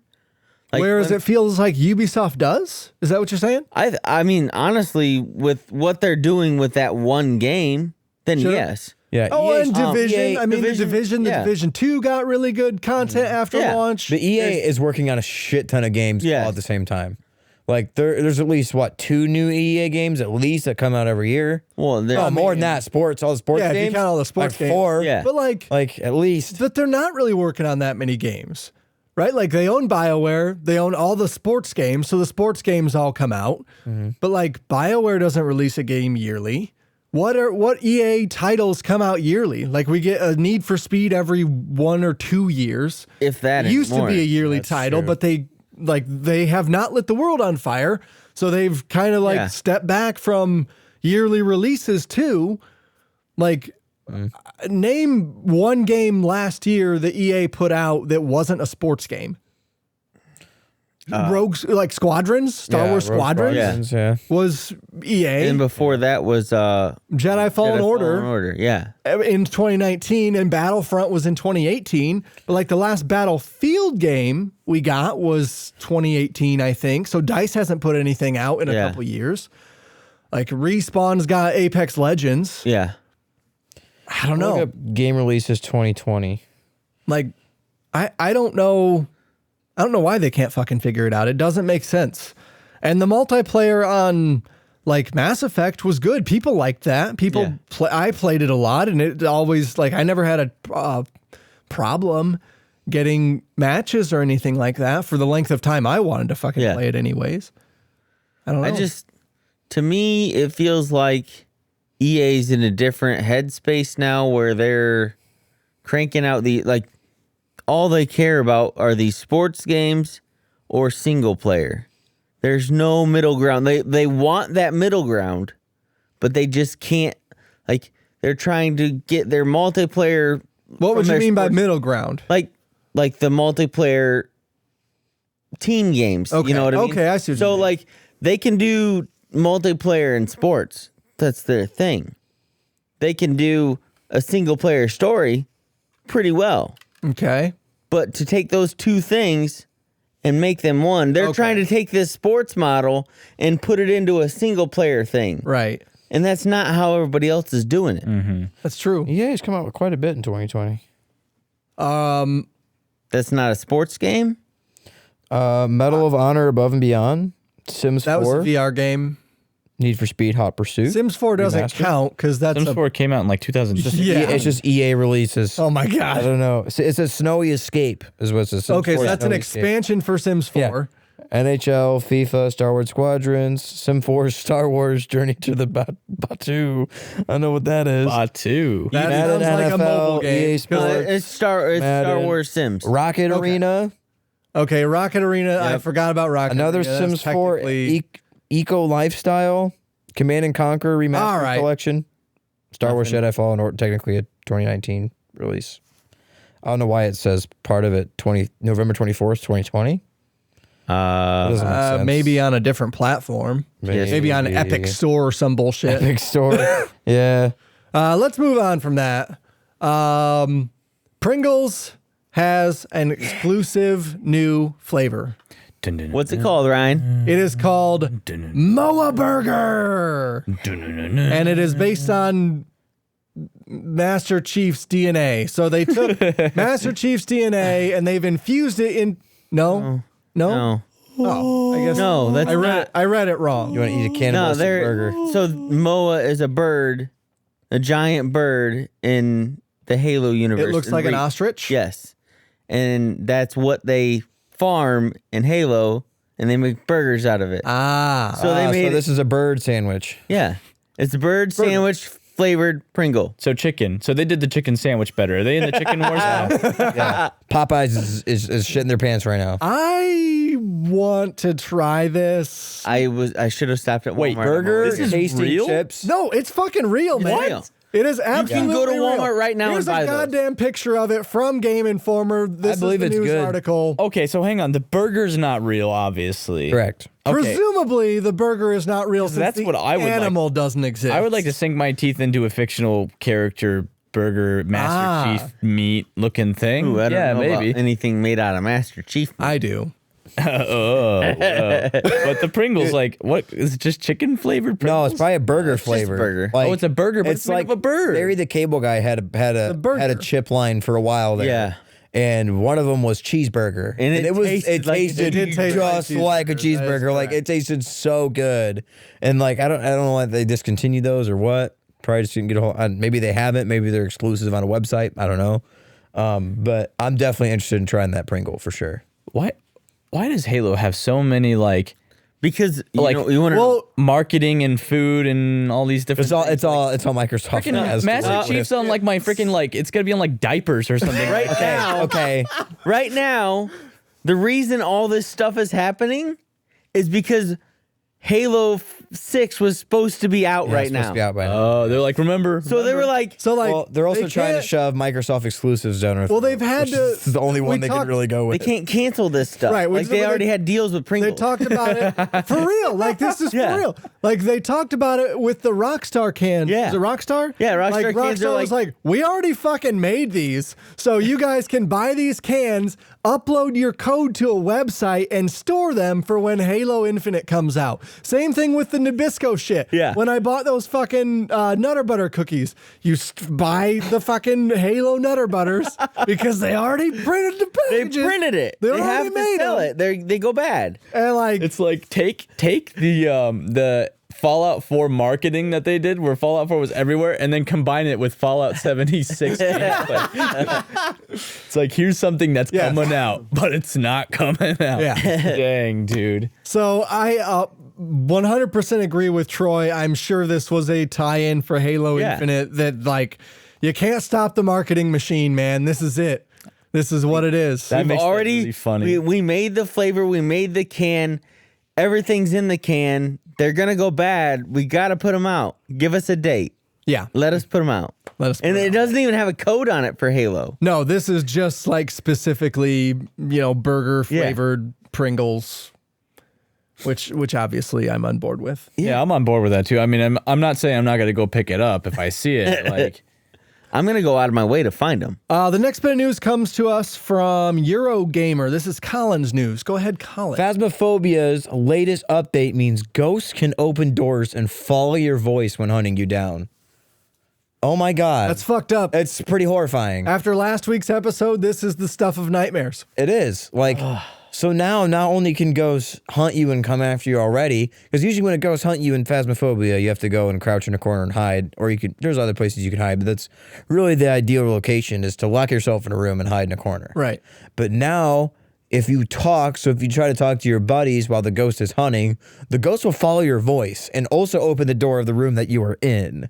Like Whereas when- it feels like Ubisoft does? Is that what you're saying? I mean, honestly, with what they're doing with that one game, then Sure. yes. Yeah. Oh, EA's and Division. EA I mean, Division, the yeah. Division 2 got really good content after Yeah. launch. The EA is working on a shit ton of games Yeah. all at the same time. Like there's at least 2 new EA games at least that come out every year. Well, they're, Oh, more than that. Sports, all the sports Yeah, if you games. count all the sports like games. 4. Yeah. But like At least. but they're not really working on that many games, right? Like they own BioWare, they own all the sports games, so the sports games all come out. But like BioWare doesn't release a game yearly. What EA titles come out yearly? Like we get a Need for Speed every 1 or 2 years. if that It used to anymore. be a yearly That's title, true. but they have not lit the world on fire. So they've kind of like Yeah. stepped back from yearly releases too. Like name one game last year that EA put out that wasn't a sports game. Rogues like Squadrons, Star Wars Rogue Squadrons yeah. was EA. And before that was Jedi Fallen Order Yeah. in 2019, and Battlefront was in 2018. But like the last Battlefield game we got was 2018, I think. So DICE hasn't put anything out in a Yeah. couple years. Like Respawn's got Apex Legends. Yeah. I don't Look know. up game releases 2020. Like I don't know. I don't know why they can't fucking figure it out. It doesn't make sense. And the multiplayer on like Mass Effect was good. People liked that. People Yeah. I played it a lot, and it always like I never had a problem getting matches or anything like that for the length of time I wanted to fucking Yeah. play it anyways. I don't know. To me, it feels like EA's in a different headspace now where they're cranking out all they care about are these sports games or single player. There's no middle ground. They want that middle ground, but they just can't. Like they're trying to get their multiplayer. What would from you their mean by sports- middle ground? Like the multiplayer team games. Okay, You know what I mean? okay, I see what you So mean. like they can do multiplayer in sports. That's their thing. They can do a single player story pretty well. Okay. But to take those two things and make them one, they're Okay. trying to take this sports model and put it into a single player thing. Right. And that's not how everybody else is doing it. That's true. EA's come out with quite a bit in 2020. That's not a sports game. Medal of Honor Above and Beyond. Sims That 4. was a VR game. Need for Speed Hot Pursuit. Sims 4 doesn't Remastered. count because that's Sims a 4 came out in like 2006. Yeah. It's just EA releases. Oh my I god. don't know. It's a Snowy Escape is what it says. Sims Okay, so 4 that's an Snowy Escape. expansion for Sims 4. Yeah. NHL, FIFA, Star Wars Squadrons, Sim 4, Star Wars Journey to the Batu. I know what that is. Batu. That Madden, sounds like a mobile NFL, game. EA Sports, It's Star Madden. Wars Sims. Rocket Arena, Okay, Rocket Arena. I forgot about Rocket another Arena. That's Sims 4, technically- Eco Lifestyle, Command and Conquer Remastered All right. Collection, Star Wars Jedi Fallen Order, technically a 2019 release. I don't know why it says part of it November 24th, 2020. Doesn't make sense. maybe on a different platform. Maybe on Epic Store or some bullshit. Epic Store. Yeah. Let's move on from that. Pringles has an exclusive new flavor. What's it called, Ryan? It is called Moa Burger. And it is based on Master Chief's DNA. So they took Master Chief's DNA and they've infused it in. No? No. Oh, I guess. No, that's I read it wrong. You want to eat a No, cannibalistic they're burger? so Moa is a bird, a giant bird in the Halo universe. It looks like an ostrich. Yes, and that's what they farm in Halo, and they make burgers out of it. Ah. So they made so this is a bird sandwich. yeah, it's a bird sandwich flavored Pringle. So chicken. So they did the chicken sandwich better. Are they in the chicken wars now? Popeyes is shitting their pants right now. I want to try this. I should have stopped at Walmart. Wait, burger, This is tasty real? chips. No, it's fucking real, man. real. It is absolutely go to Walmart real. right now Here's and buy a those. goddamn picture of it from Game Informer. This believe is the it's news good. article. Okay, so hang on. The burger's not real, obviously. Correct. Okay. Presumably, the burger is not real since that's the what I would like. animal doesn't exist. I would like to sink my teeth into a fictional character burger, Master Chief meat looking thing. Ooh, I don't know maybe. about anything made out of Master Chief. I do. But the Pringles, like, what is it just chicken flavored Pringles? No, it's probably a burger just a flavor. burger. Like, Oh, it's a burger, but it's made of a bird. Larry the Cable Guy had a burger. chip line for a while there. Yeah. And one of them was cheeseburger, And it tasted like- tasted it did taste like just like a cheeseburger. That is cheeseburger. Like correct. it tasted so good, and like I don't know why they discontinued those or what. Probably just didn't get a hold. Maybe they haven't. Maybe they're exclusive on a website. I don't know. But I'm definitely interested in trying that Pringle for sure. Why does Halo have so many, like, Because Like, you want to. Well, marketing and food and all these different It's all Microsoft. freaking has Master to- Chief's on like my freaking like it's gonna be on like diapers or something. right now, Okay. right now, the reason all this stuff is happening is because Halo 6 was supposed to be out Yeah, right it's supposed now. to be out by now. Oh, they're like, remember? So they were like, so like Well, they're also they trying to can't- shove Microsoft exclusives down our Well, they've had which to. is the only we one they talked- could really go they with. can't cancel this stuff. Right, Like they they- already had deals with They Pringles. talked about it for real. Like this is Yeah. for real. Like they talked about it with the Rockstar can. Yeah. Is it Rockstar? Yeah, Rockstar like, cans are Rockstar was like, we already fucking made these, so you guys can buy these cans, upload your code to a website, and store them for when Halo Infinite comes out. Same thing with the Nabisco shit. Yeah. When I bought those fucking Nutter Butter cookies, you buy the fucking Halo Nutter Butters because they already printed the They packages. printed it. They They already have to made sell them. it. They go bad. And like, It's like take the Fallout 4 marketing that they did, where Fallout 4 was everywhere, and then combine it with Fallout 76. It's like, here's something that's Yes. coming out, but it's not coming out. Yeah. Dang, dude. So I 100% agree with Troy. I'm sure this was a tie-in for Halo Yeah. Infinite that like you can't stop the marketing machine, man. This is it. This is what it is. That We've makes that already really funny. We made the flavor. We made the can. Everything's in the can. They're gonna go bad. We gotta put them out. Give us a date. Yeah. Let us put them out. Let us. And put it it out. doesn't even have a code on it for Halo. No, this is just like specifically, burger Yeah. flavored Pringles, which obviously I'm on board with. Yeah, I'm on board with that too. I mean, I'm not saying I'm not going to go pick it up if I see it. Like, I'm gonna go out of my way to find them. The next bit of news comes to us from Eurogamer. This is Colin's news. Go ahead, Colin. Phasmaphobia's latest update means ghosts can open doors and follow your voice when hunting you down. Oh my god. That's fucked up. It's pretty horrifying. After last week's episode, this is the stuff of nightmares. It is. Like, so now not only can ghosts hunt you and come after you already, because usually when a ghost hunt you in Phasmaphobia, you have to go and crouch in a corner and hide, or there's other places you can hide, but that's really the ideal location is to lock yourself in a room and hide in a corner. Right. But now, if you talk, so if you try to talk to your buddies while the ghost is hunting, the ghost will follow your voice and also open the door of the room that you are in.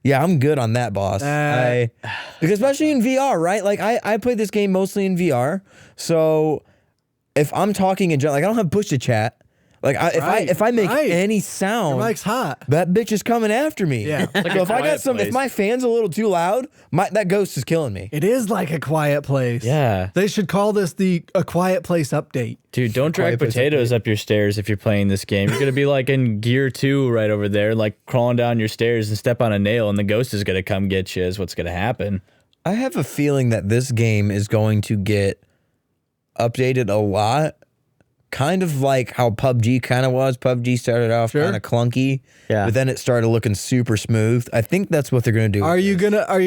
Yeah, I'm good on that, boss. Because especially in VR, right? Like I played this game mostly in VR, so if I'm talking in general, like I don't have push to chat. Like if I make any sound, Your mic's hot. that bitch is coming after me. Yeah. So if I got quiet if place. my fan's a little too loud, that ghost is killing me. It is like a quiet place. yeah. They should call this a quiet place update. Dude, don't drag Quiet place potatoes up your stairs if you're playing this game. You're going to be like in Gear 2 right over there, like crawling down your stairs and step on a nail, and the ghost is going to come get you, is what's going to happen. I have a feeling that this game is going to get updated a lot. Kind of like how PUBG kind of was. PUBG started off kind of clunky, but then it started looking super smooth. I think that's what they're going to do. Are you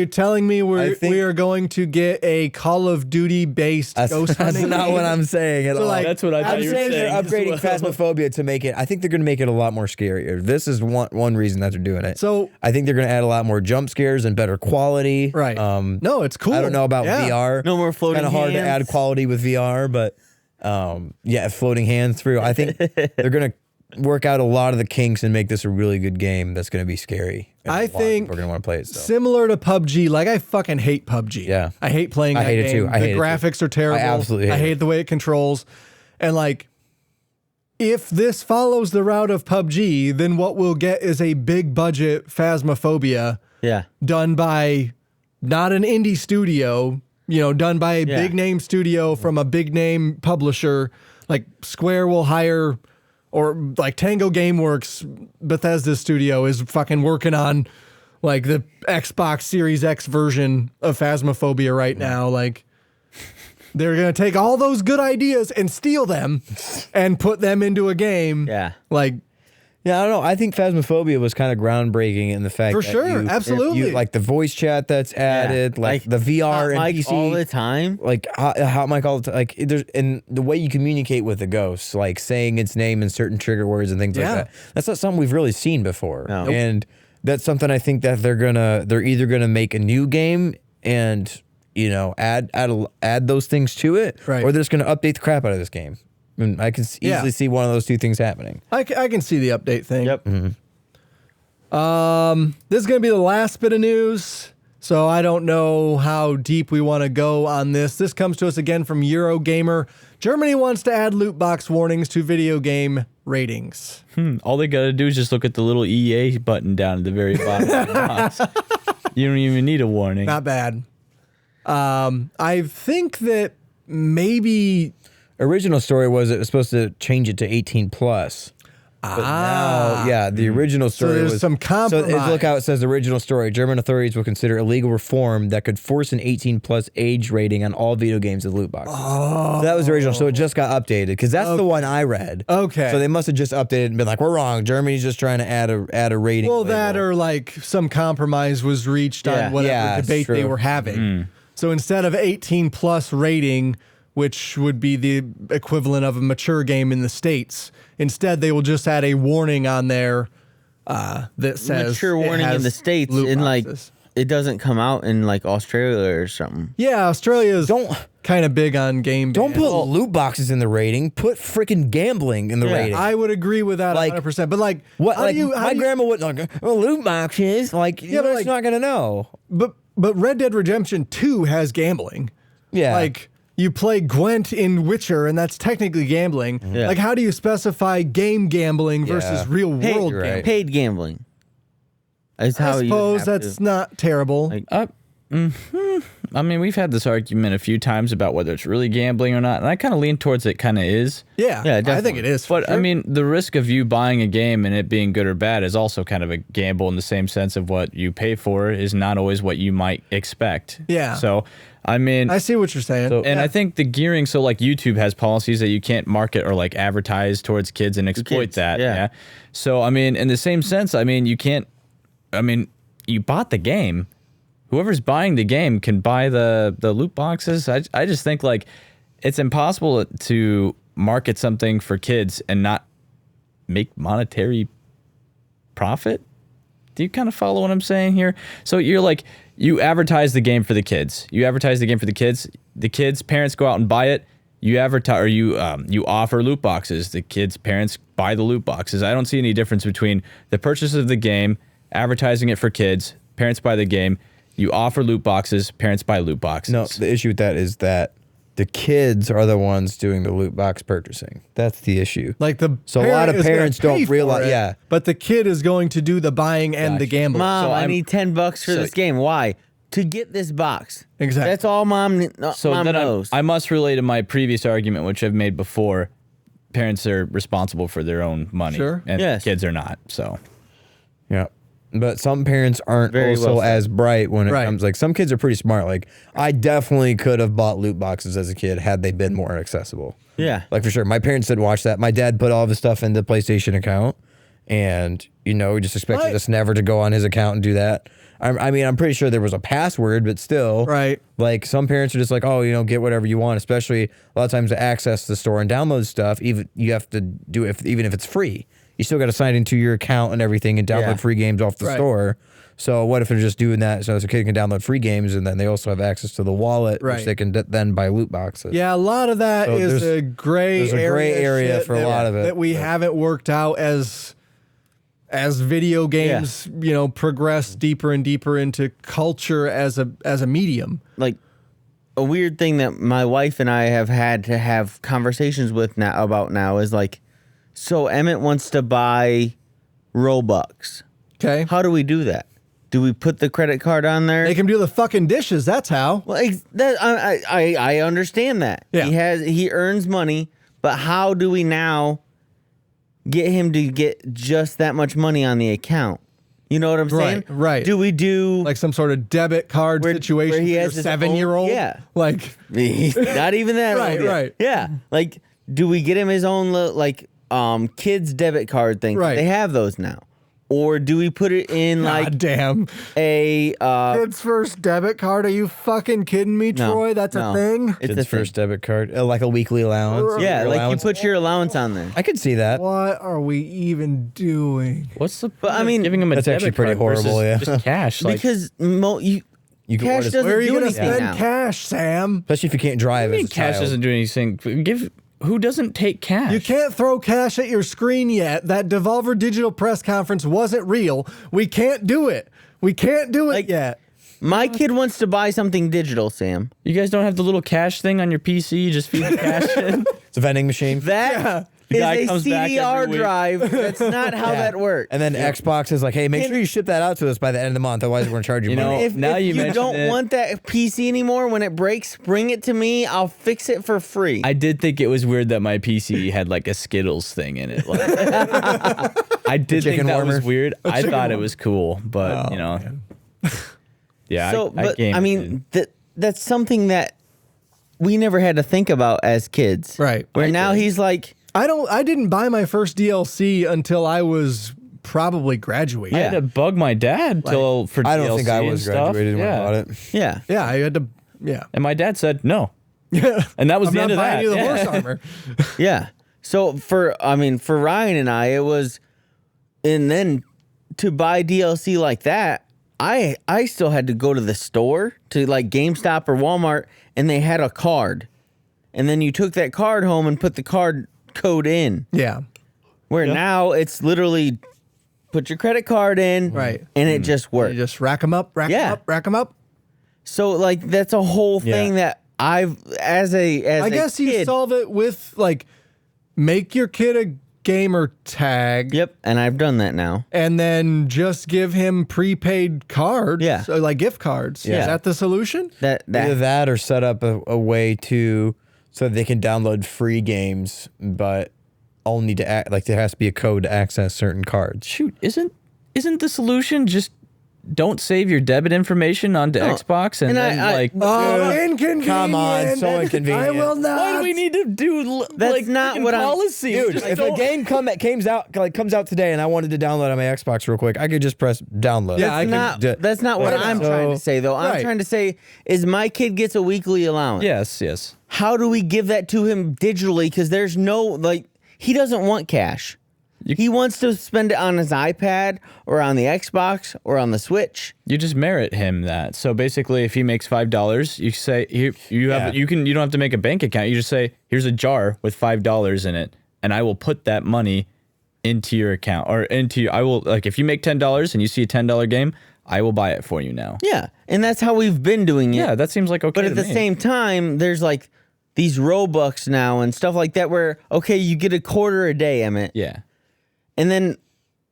telling me I think- we are going to get a Call of Duty based ghost That's hunting? not game? what I'm saying at all. like, That's what I thought I'm you were saying saying. they're upgrading as well. Phasmophobia to make it. I think they're going to make it a lot more scarier. This is one reason that they're doing it. So I think they're going to add a lot more jump scares and better quality. right. No, it's cool. I don't know about Yeah. VR. No more floating Kind of hard to hands. add quality with VR, but yeah, floating hands through. I think they're going to work out a lot of the kinks and make this a really good game that's going to be scary. And I a lot of think people are gonna want to play it still. similar to PUBG, like I fucking hate PUBG. Yeah. I hate playing I that hate it game. too. I hate the it too. graphics are terrible. I absolutely hate I hate it. the way it controls. And like, if this follows the route of PUBG, then what we'll get is a big budget Phasmaphobia Yeah. done by not an indie studio, done by a big name studio from a big name publisher. Like Square will hire, or like Tango Gameworks, Bethesda studio is fucking working on like the Xbox Series X version of Phasmaphobia right now. Like, they're going to take all those good ideas and steal them and put them into a game. Yeah. Like, Yeah, I don't know. I think Phasmaphobia was kind of groundbreaking in the fact For that sure, absolutely. like the voice chat that's added, like the VR and Mike PC all the time. like hot mic all the time. Like there's and the way you communicate with the ghost, like saying its name and certain trigger words and things like that. That's not something we've really seen before, No. and that's something I think that they're either gonna make a new game and add those things to it, Right. or they're just gonna update the crap out of this game. And I can easily see one of those two things happening. I can see the update thing. Yep. This is going to be the last bit of news, so I don't know how deep we want to go on this. This comes to us again from Eurogamer. Germany wants to add loot box warnings to video game ratings. All they gotta do is just look at the little EA button down at the very bottom of the box. You don't even need a warning. Not bad. I think that maybe... Original story was it was supposed to change it to 18 plus. But now, the original story there's was some compromise. So look how it says original story. German authorities will consider a legal reform that could force an 18 plus age rating on all video games with loot boxes. So that was the original. So it just got updated because that's the one I read. Okay. So they must have just updated and been like, we're wrong. Germany's just trying to add a rating. Well, label. that or like some compromise was reached on whatever Yeah, it's debate they true. were having. So instead of 18 plus rating, which would be the equivalent of a mature game in the States, instead they will just add a warning on there that says Mature it warning in has the States, loot in like boxes. it doesn't come out in like Australia or something. Yeah, Australia's kind of big on game Don't bans. put loot boxes in the rating. Put freaking gambling in the rating. I would agree with that Like, 100%. But like, What? how Like do you, how my do you- grandma would like loot boxes. Like you're but just like- not gonna know. but Red Dead Redemption 2 has gambling. Yeah. Like, you play Gwent in Witcher, and that's technically gambling. Yeah. Like, how do you specify game gambling versus real world you're right. gambling? Paid gambling. Is how I you suppose have that's to. not terrible. Like- I mean, we've had this argument a few times about whether it's really gambling or not, and I kind of lean towards it kind of is. yeah, Yeah, I think definitely. it is. for But I sure. mean, the risk of you buying a game and it being good or bad is also kind of a gamble in the same sense of what you pay for is not always what you might expect. Yeah. So, I mean, I see what you're saying. and I think the gearing, so like YouTube has policies that you can't market or like advertise towards kids and exploit kids, that. yeah. So, I mean, in the same sense, I mean, you can't, I mean, you bought the game. Whoever's buying the game can buy the loot boxes. I just think like it's impossible to market something for kids and not make monetary profit. Do you kind of follow what I'm saying here? So you're like, you advertise the game for the kids. You advertise the game for the kids. The kids' parents go out and buy it. You advertise or you offer loot boxes. The kids' parents buy the loot boxes. I don't see any difference between the purchase of the game, advertising it for kids, parents buy the game. You offer loot boxes, parents buy loot boxes. No, the issue with that is that the kids are the ones doing the loot box purchasing. That's the issue. like a lot of is gonna parents pay don't for realize- it, yeah. But the kid is going to do the buying and the gambling. Mom, I I'm- need $10 for so- this game. Why? To get this box. Exactly. That's all mom So mom then knows. I must relate to my previous argument, which I've made before. Parents are responsible for their own money. Sure. And Yes. kids are not. So Yeah. But some parents aren't Very also well said. as bright when it Right. comes. Like some kids are pretty smart. Like I definitely could have bought loot boxes as a kid had they been more accessible. yeah. Like for sure. My parents didn't watch that. My dad put all of his stuff in the PlayStation account and, we just expected Right. us never to go on his account and do that. I mean, I'm pretty sure there was a password, but still. Right. Like some parents are just like, oh, get whatever you want, especially a lot of times to access the store and download stuff, even you have to do it even if it's free. You still got to sign into your account and everything and download Yeah. free games off the Right. store. So what if they're just doing that so a kid can download free games and then they also have access to the wallet, Right. which they can then buy loot boxes. Yeah, a lot of that So is there's- a gray there's a gray area shit for a lot of it, that we but- haven't worked out as as video games, progress deeper and deeper into culture as a medium. Like a weird thing that my wife and I have had to have conversations with now is like, so Emmett wants to buy Robux. Okay. How do we do that? Do we put the credit card on there? They can do the fucking dishes. That's how. Well, I understand that. Yeah. He earns money, but how do we now get him to get just that much money on the account? You know what I'm saying? Right. Do we do Like some sort of debit card situation where he for has your his 7-year-old? Yeah. Like, not even that. Right, old yet. right. Yeah. Like, do we get him his own kids debit card thing? Right. They have those now. Or do we put it in God damn. a Kids First debit card? Are you fucking kidding me, No, Troy? That's no. a thing? It's Kids a thing. first debit card, like a weekly allowance. Yeah, Your like you allowance. put your allowance on there. I could see that. What are we even doing? What's the point But, I of mean, giving him a that's actually debit pretty card versus horrible, yeah. just cash? Like, Because You can cash order- doesn't Where are you do going to anything spend now. cash, Sam? especially if you can't drive I as mean, a cash child. doesn't do anything. Who doesn't take cash? You can't throw cash at your screen yet. That Devolver Digital press conference wasn't real. We can't do it. We can't do it yet. My kid wants to buy something digital, Sam. You guys don't have the little cash thing on your PC. You just feed the cash in. It's a vending machine. That The guy is a comes back CDR every week. drive. That's not how that works. And then Xbox is like, hey, make sure you ship that out to us by the end of the month. Otherwise, we're going to charge you You money. know, if now you you mention don't it. want that PC anymore, when it breaks, bring it to me. I'll fix it for free. I did think it was weird that my PC had like a Skittles thing in it. Like, I did think chicken that was warmer. weird. I thought it was cool, but yeah. so, I gamed mean, that's something that we never had to think about as kids. Right. Where now he's like, I didn't buy my first DLC until I was probably graduating. I had to bug my dad for I don't DLC think I and was stuff. graduated when I Yeah. bought it. yeah. Yeah, I had to. Yeah. And my dad said no. Yeah. And that was I'm the not end of buying that. you the Yeah. horse armor. Yeah. So for Ryan and I, it was, and then to buy DLC like that, I still had to go to the store to like GameStop or Walmart, and they had a card, and then you took that card home and put the card code in. Yeah. Where now it's literally put your credit card in, Right. and it just You works. just rack them up, rack them Yeah. up, rack them up. So like that's a whole thing that I've as I guess a kid, you solve it with like make your kid a gamer tag. Yep, and I've done that now. And then just give him prepaid cards. Yeah. So like gift cards. Yeah. Is that the solution? That Either that or set up a way to so they can download free games, but all need to act like there has to be a code to access certain cards. Shoot, isn't the solution just don't save your debit information onto Xbox and, and then I- Oh, inconvenient. Come on, so inconvenient. I will not. why do we need to do That's like not freaking what I'm- policy? Dude, Just if a don't- game comes out today and I wanted to download on my Xbox real quick, I could just press download. Yeah, I could that's not what I'm trying to say though. I'm Right. trying to say is my kid gets a weekly allowance. yes. How do we give that to him digitally? Because there's no like he doesn't want cash. He wants to spend it on his iPad or on the Xbox or on the Switch. You just merit him that. So basically, if he makes $5, you say you don't have to make a bank account. You just say here's a jar with $5 in it, and I will put that money into your account or I will like if you make $10 and you see a $10 game, I will buy it for you now. Yeah, and that's how we've been doing it. Yeah, that seems like okay. But at to the me. same time, there's like these Robux now and stuff like that where okay, you get a quarter a day, Emmett. yeah. And then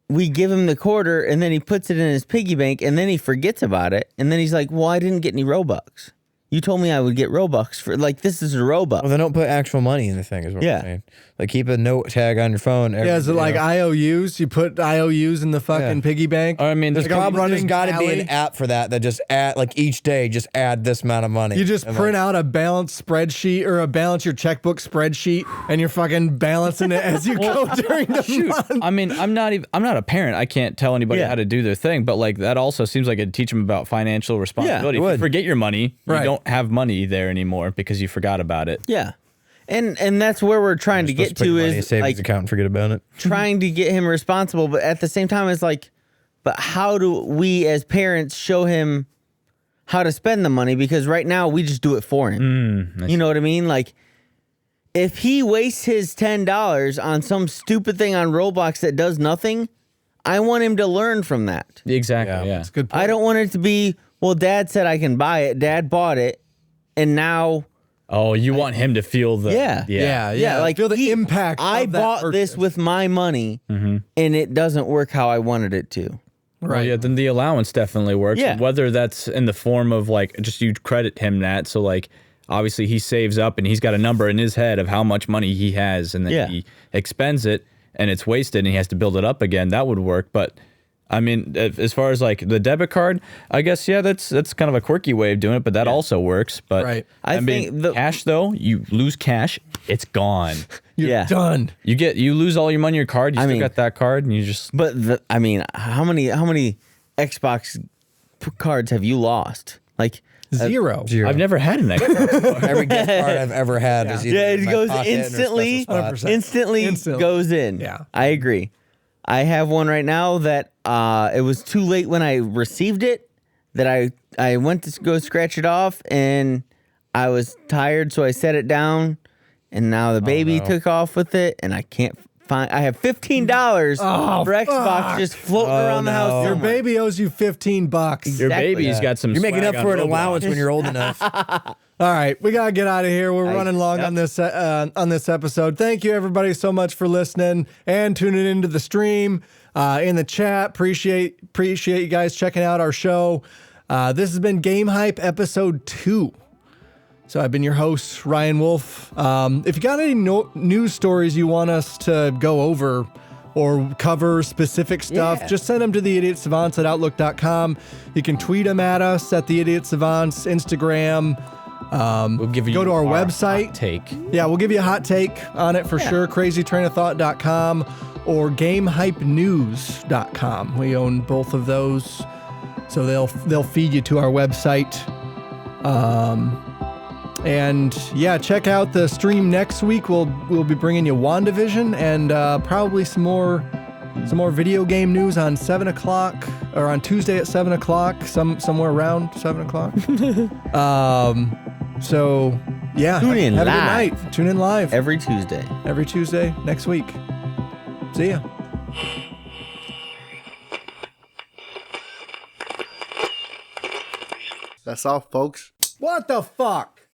we give him the quarter, and then he puts it in his piggy bank, and then he forgets about it. And then he's like, well, I didn't get any Robux. You told me I would get Robux for, like, this is a Robux. Well, then don't put actual money in the thing, is what Yeah. I'm saying. Like, keep a note tag on your phone. Yeah, is it like IOUs? You put IOUs in the fucking Yeah. piggy bank? I mean, There's there's probably got to be tally. an app for that just add, like, each day, just add this amount of money. You just And, print like, out a balance spreadsheet or balance your checkbook spreadsheet, and you're fucking balancing it as you go during the month. I mean, I'm not a parent. I can't tell anybody Yeah. how to do their thing, but like that also seems like it'd teach them about financial responsibility. it If you would. forget your money, Right. you don't have money there anymore because you forgot about it. Yeah. And that's where we're trying to supposed get put your to money in a is savings like account and forget about it. trying to get him responsible, but at the same time, it's like, but how do we as parents show him how to spend the money? Because right now we just do it for him. You know what I mean? Like, if he wastes his $10 on some stupid thing on Roblox that does nothing, I want him to learn from that. Exactly. Yeah. That's a good point. I don't want it to be, well, Dad said I can buy it. Dad bought it, and now, Oh, you want him to feel the Yeah. like feel the impact. I of that bought this purchase. with my money, and it doesn't work how I wanted it to. Well, right. yeah, then the allowance definitely works. Yeah. Whether that's in the form of like just you credit him that, so like obviously he saves up and he's got a number in his head of how much money he has, and then he expends it and it's wasted and he has to build it up again. That would work, but I mean, as far as like the debit card, I guess that's kind of a quirky way of doing it, but that also works. But Right. I mean, think the- cash though, you lose cash, it's gone. You're done. You lose all your money in your card. You I still mean- got that card, and you just But I mean, how many Xbox cards have you lost? Like Zero. I've never had an Xbox. Every gift card I've ever had is either yeah, in it my goes pocket or instantly. special spot. 100%. Instantly goes in. Yeah. I agree. I have one right now that it was too late when I received it that I went to go scratch it off and I was tired, so I set it down, and now the baby took off with it, and I can't find. I have $15 for Xbox just floating around the house. Your somewhere. baby owes you $15. Your Exactly. baby's got some. You're making swag up for on an Roblox. allowance when you're old enough. All right, we gotta get out of here. We're running long on this episode. Thank you everybody so much for listening and tuning into the stream, in the chat. Appreciate you guys checking out our show. This has been Game Hype episode 2. So I've been your host, Ryan Wolf. If you got any news stories you want us to go over or cover specific stuff, just send them to the Idiot Savants at Outlook.com. You can tweet them at us at the Idiot Savants, Instagram. We'll give you Go to our hot website. take. Yeah, we'll give you a hot take on it for sure. CrazyTrainOfThought.com or GameHypeNews.com. We own both of those, so they'll feed you to our website. And yeah, check out the stream next week. We'll be bringing you WandaVision and probably some more video game news on 7 o'clock or on Tuesday at 7 o'clock, somewhere around 7 o'clock. So yeah, Tune in have a live. good night. Tune in live Every Tuesday. every Tuesday next week. See ya. That's all, folks. What the fuck?